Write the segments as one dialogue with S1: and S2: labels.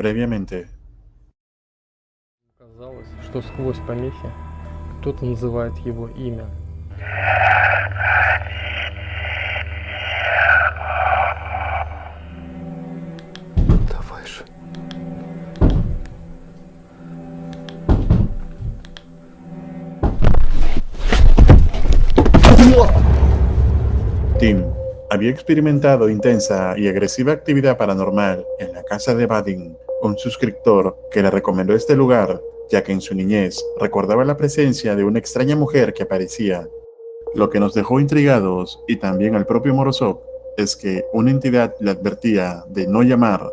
S1: previamente.
S2: Казалось, что сквозь помехи кто-то называет его имя. Давай же.
S1: Tim había experimentado intensa y agresiva actividad paranormal en la casa de Vadim, un suscriptor que le recomendó este lugar, ya que en su niñez recordaba la presencia de una extraña mujer que aparecía. Lo que nos dejó intrigados, y también al propio Morozov, es que una entidad le advertía de no llamar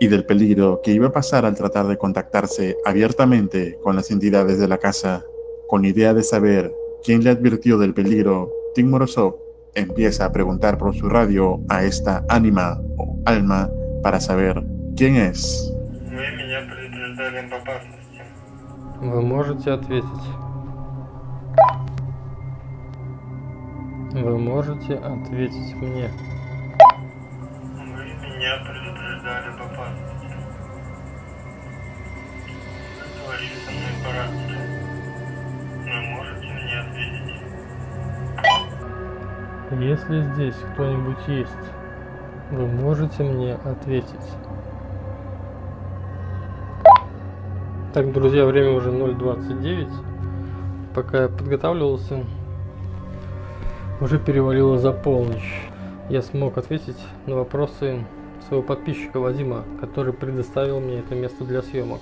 S1: y del peligro que iba a pasar al tratar de contactarse abiertamente con las entidades de la casa. Con idea de saber quién le advirtió del peligro, Tim Morozov empieza a preguntar por su radio a esta ánima o alma para saber quién es.
S3: Вы меня предупреждали об опасности.
S2: Вы можете ответить. Вы можете ответить мне.
S3: Вы меня предупреждали об опасности. Вы говорили со мной по рации. Вы можете мне ответить.
S2: Если здесь кто-нибудь есть, вы можете мне ответить. Так, друзья, время уже 0:29. Пока я подготавливался, уже перевалило за полночь. Я смог ответить на вопросы своего подписчика Вадима, который предоставил мне это место для съемок.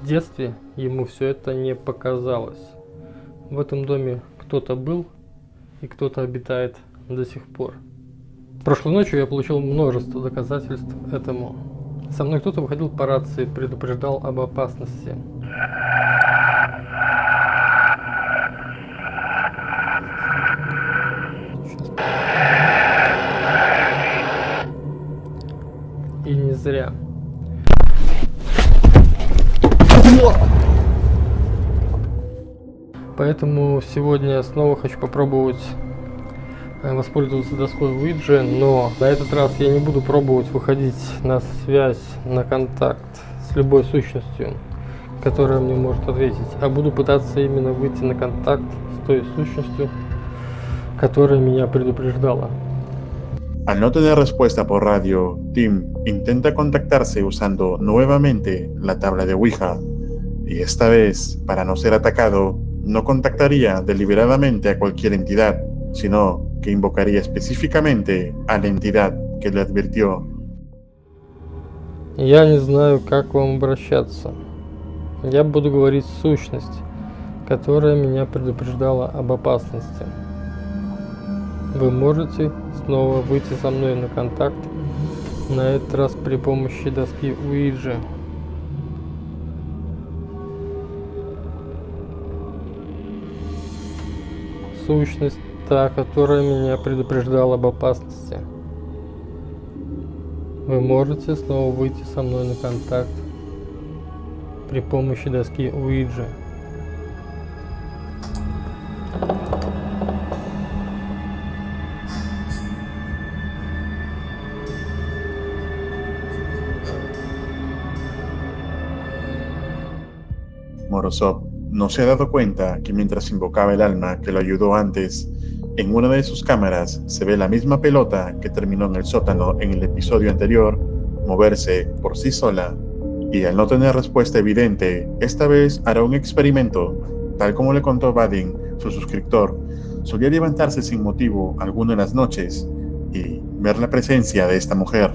S2: В детстве ему все это не показалось. В этом доме кто-то был и кто-то обитает до сих пор. Прошлой ночью я получил множество доказательств этому. Со мной кто-то выходил по рации, предупреждал об опасности. И не зря. Поэтому сегодня я снова хочу попробовать воспользоваться доской Ouija, но на этот раз я не буду пробовать выходить на связь, на контакт с любой сущностью, которая мне может ответить, а буду пытаться именно выйти на контакт с той сущностью, которая меня предупреждала.
S1: Al no tener respuesta por radio, Tim intenta contactarse usando nuevamente la tabla de Ouija, y esta vez, para no ser atacado, no contactaría deliberadamente a cualquier entidad, sino que invocaría específicamente a la entidad que le advirtió.
S2: Я не знаю, как вам обращаться. Я буду говорить сущность, которая меня предупреждала об опасности. Вы можете снова выйти со мной на контакт, на этот раз при помощи доски Ouija. Сущность, та, которая меня предупреждала об опасности. Вы можете снова выйти со мной на контакт при помощи доски Ouija.
S1: Morozov no se ha dado cuenta que mientras invocaba el alma que lo ayudó antes, en una de sus cámaras se ve la misma pelota que terminó en el sótano en el episodio anterior moverse por sí sola, y al no tener respuesta evidente, esta vez hará un experimento. Tal como le contó Vadim, su suscriptor, solía levantarse sin motivo alguno en las noches y ver la presencia de esta mujer.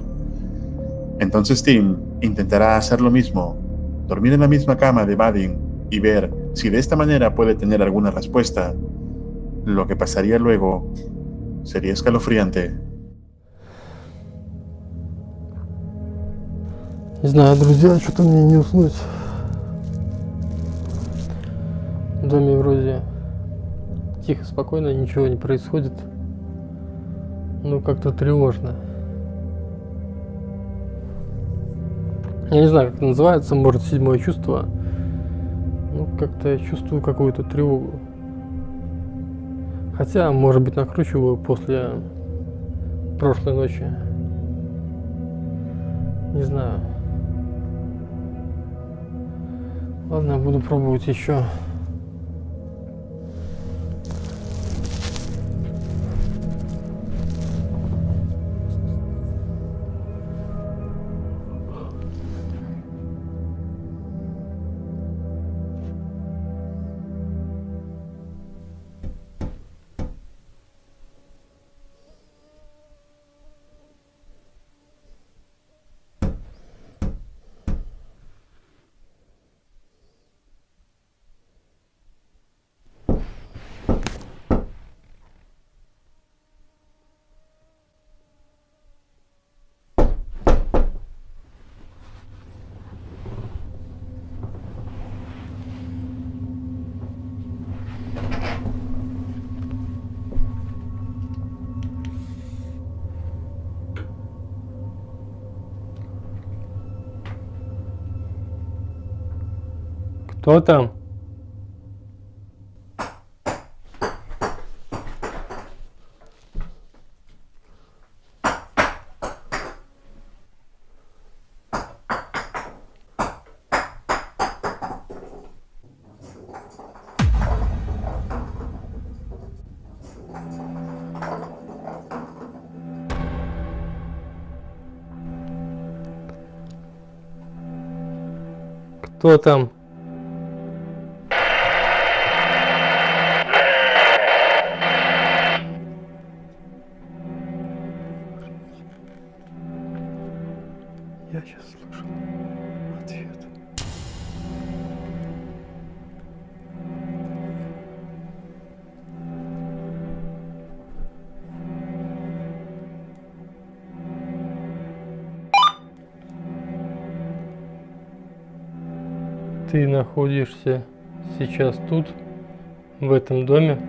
S1: Entonces Tim intentará hacer lo mismo, dormir en la misma cama de Vadim y ver si de esta manera puede tener alguna respuesta. Lo que pasaría luego sería escalofriante.
S2: Не знаю, друзья, что-то мне не уснуть. В доме вроде тихо, спокойно, ничего не происходит. Ну, как-то тревожно. Я не знаю, как это называется, может, седьмое чувство. Ну, как-то я чувствую какую-то тревогу. Хотя, может быть, накручиваю после прошлой ночи. Не знаю. Ладно, буду пробовать еще. Кто там? Кто там? Я сейчас слышал ответ. Ты находишься сейчас тут, в этом доме?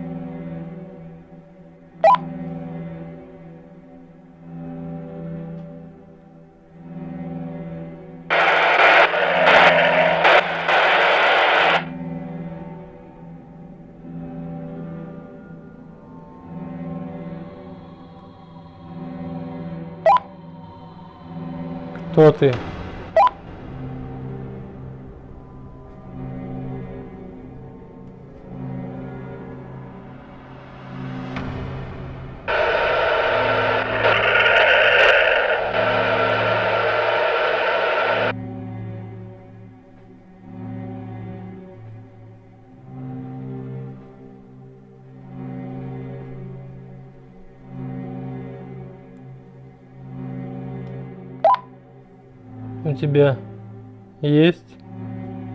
S2: Кто ты? У тебя есть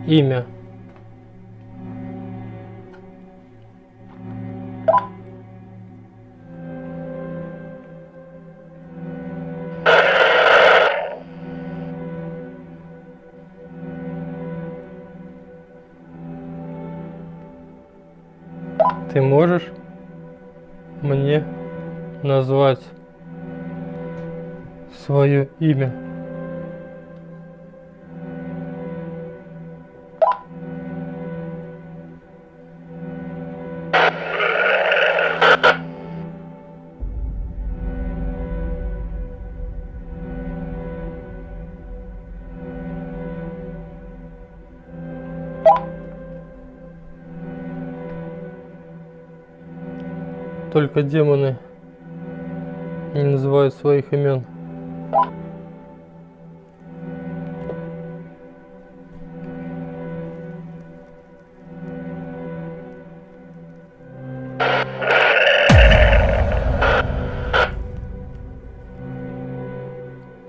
S2: имя? Ты можешь мне назвать свое имя? Только демоны не называют своих имен.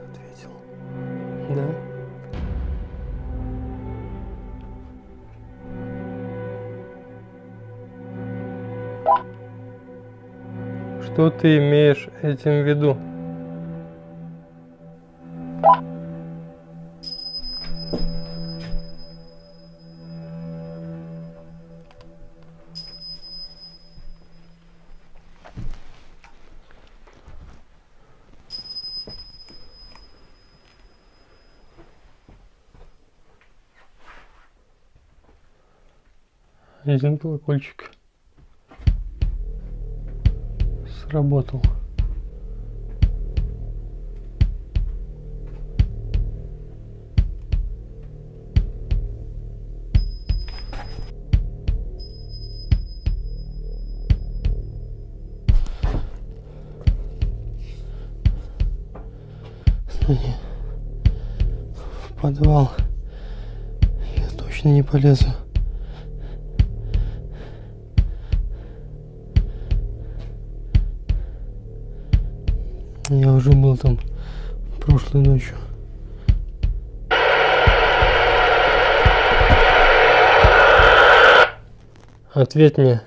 S2: Ответил. Да. Что ты имеешь этим в виду? Один колокольчик сработал. Не. В подвал я точно не полезу. Я уже был там прошлой ночью. Ответь мне.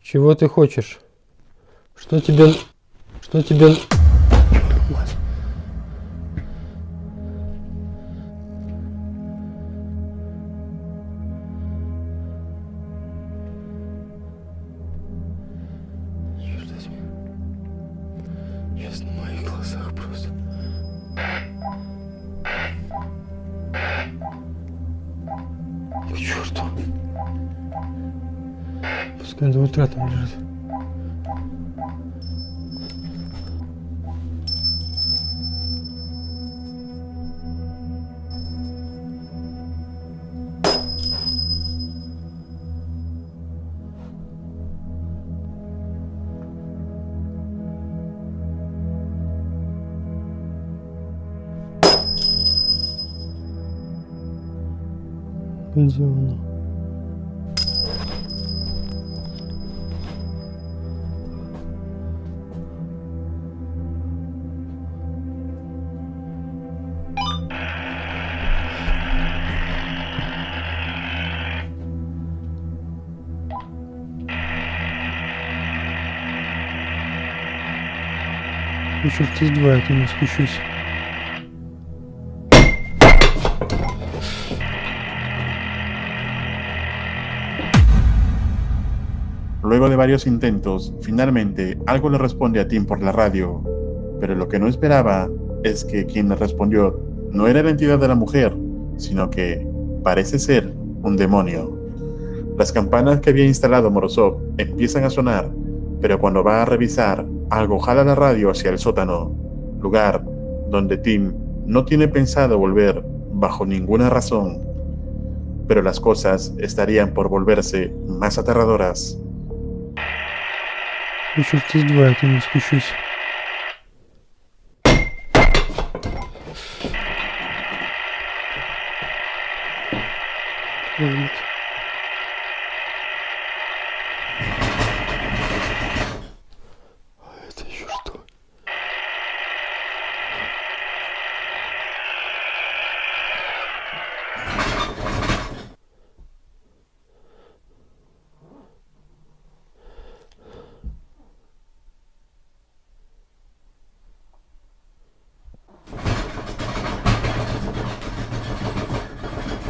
S2: Чего ты хочешь? Что тебе... Мать. Черт возьми. Сейчас на моих глазах просто. К черту. Пускай до утра там лежит. Где оно? Ну, черт из два, я не спущусь.
S1: Luego de varios intentos, finalmente algo le responde a Tim por la radio, pero lo que no esperaba es que quien le respondió no era la entidad de la mujer, sino que parece ser un demonio. Las campanas que había instalado Morozov empiezan a sonar, pero cuando va a revisar, algo jala la radio hacia el sótano, lugar donde Tim no tiene pensado volver bajo ninguna razón, pero las cosas estarían por volverse más aterradoras.
S2: Ну, черт из два, я не спущусь. Ой, а это еще что?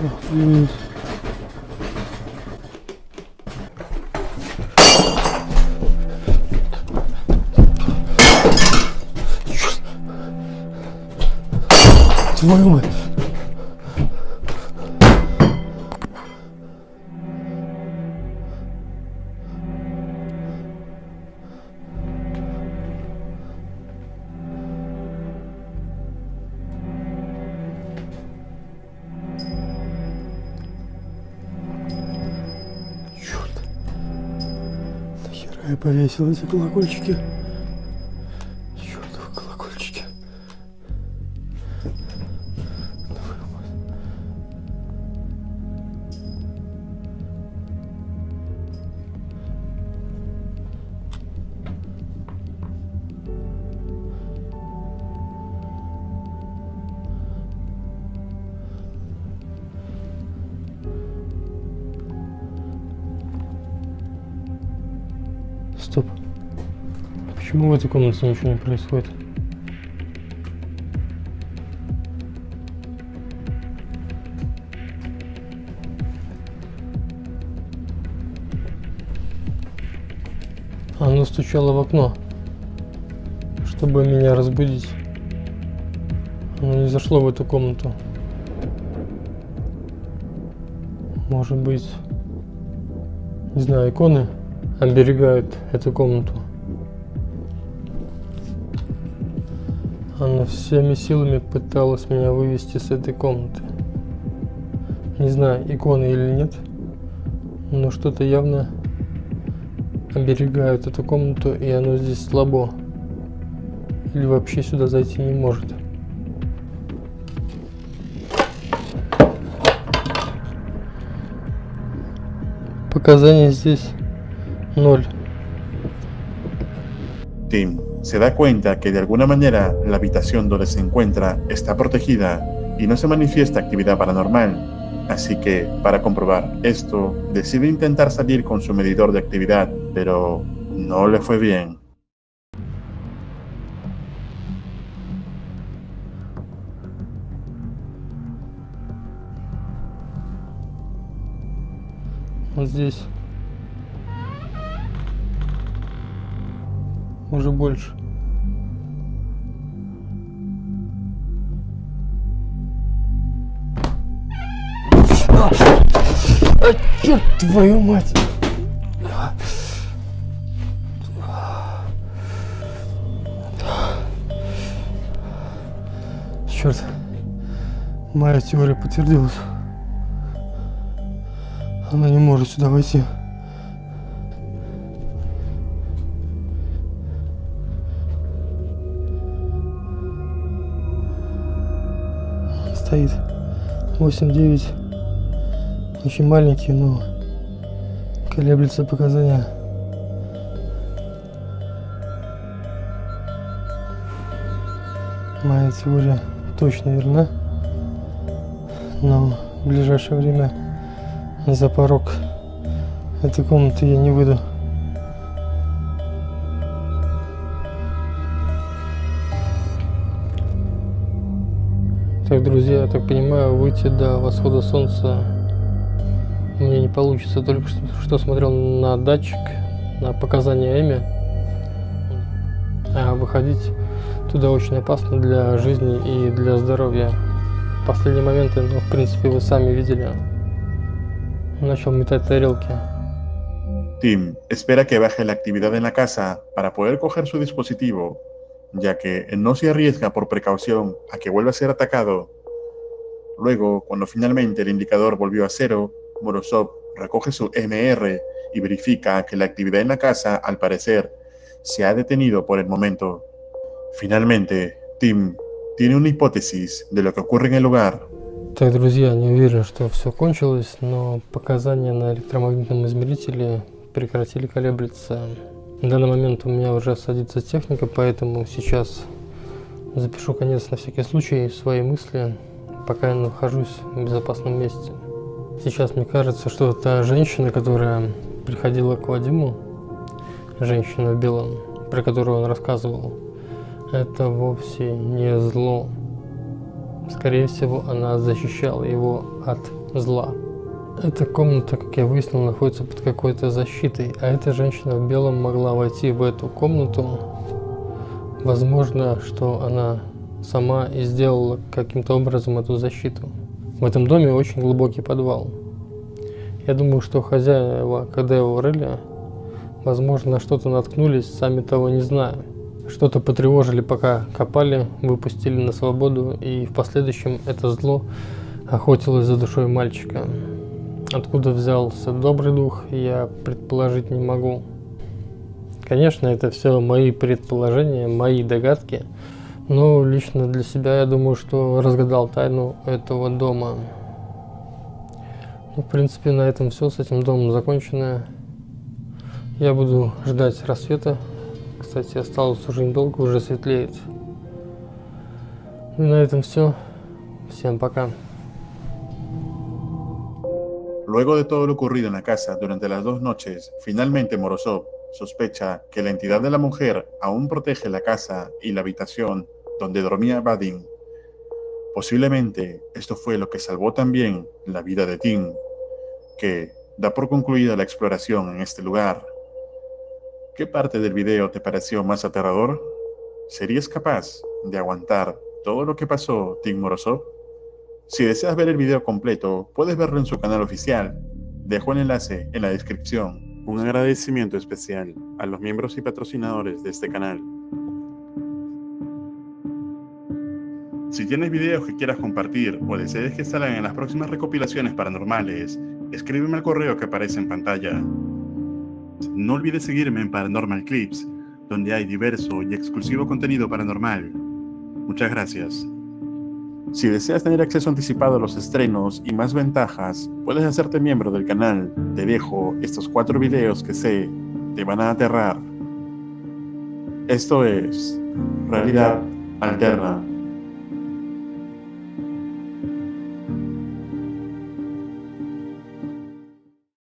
S2: Охренеть. Черт. Твою мать. Я повесил эти колокольчики. Чёртовы колокольчики. Твою мать. Стоп. Почему в этой комнате ничего не происходит? Оно стучало в окно, чтобы меня разбудить. Оно не зашло в эту комнату. Может быть, не знаю, иконы оберегают эту комнату. Она всеми силами пыталась меня вывести с этой комнаты. Не знаю, иконы или нет, но что-то явно оберегает эту комнату, и оно здесь слабо. Или вообще сюда зайти не может. показания здесь 0.
S1: Tim se da cuenta que de alguna manera la habitación donde se encuentra está protegida y no se manifiesta actividad paranormal, así que para comprobar esto decide intentar salir con su medidor de actividad, pero no le fue bien.
S2: Вот здесь уже больше. А, черт твою мать! Черт, моя теория подтвердилась. Она не может сюда войти. Стоит 8-9. Очень маленький, но колеблется показания. Моя теория точно верна, но в ближайшее время за порог этой комнаты я не выйду. Так, друзья, я так понимаю, выйти до восхода солнца мне не получится. Только что смотрел на датчик, на показания Эми. А выходить туда очень опасно для жизни и для здоровья. В последние моменты, ну, в принципе, вы сами видели. Начал метать тарелки.
S1: Tim espera que baje la actividad en la casa para poder coger su dispositivo, ya que no se arriesga por precaución a que vuelva a ser atacado. Luego, cuando finalmente el indicador volvió a 0, Morozov recoge su MR y verifica que la actividad en la casa, al parecer, se ha detenido por el momento. Finalmente, Tim tiene una hipótesis de lo que ocurre en el lugar.
S2: Так, друзья, не уверен, что все кончилось, но показания на электромагнитном измерителе прекратили колеблиться. В данный момент у меня уже садится техника, поэтому сейчас запишу конец на всякий случай свои мысли, пока я нахожусь в безопасном месте. Сейчас мне кажется, что та женщина, которая приходила к Вадиму, женщина в белом, про которую он рассказывал, это вовсе не зло. Скорее всего, она защищала его от зла. Эта комната, как я выяснил, находится под какой-то защитой, а эта женщина в белом могла войти в эту комнату. Возможно, что она сама и сделала каким-то образом эту защиту. В этом доме очень глубокий подвал. Я думаю, что хозяева, когда его рыли, возможно, на что-то наткнулись, сами того не зная. Что-то потревожили, пока копали, выпустили на свободу, и в последующем это зло охотилось за душой мальчика. Откуда взялся добрый дух, я предположить не могу. Конечно, это все мои предположения, мои догадки, но лично для себя я думаю, что разгадал тайну этого дома. Ну, в принципе, на этом все, с этим домом закончено. Я буду ждать рассвета. Кстати, осталось уже недолго, уже светлеет. Ну и на этом все. Всем пока.
S1: Luego de todo lo ocurrido en la casa durante las 2 noches, finalmente Morozov sospecha que la entidad de la mujer aún protege la casa y la habitación donde dormía Vadim. Posiblemente esto fue lo que salvó también la vida de Tim, que da por concluida la exploración en este lugar. ¿Qué parte del video te pareció más aterrador? ¿Serías capaz de aguantar todo lo que pasó, Tim Morozov? Si deseas ver el video completo, puedes verlo en su canal oficial. Dejo el enlace en la descripción. Un agradecimiento especial a los miembros y patrocinadores de este canal. Si tienes videos que quieras compartir o desees que salgan en las próximas recopilaciones paranormales, escríbeme al correo que aparece en pantalla. No olvides seguirme en Paranormal Clips, donde hay diverso y exclusivo contenido paranormal. Muchas gracias. Si deseas tener acceso anticipado a los estrenos y más ventajas, puedes hacerte miembro del canal. Te dejo estos 4 videos que sé te van a aterrar. Esto es Realidad Alterna.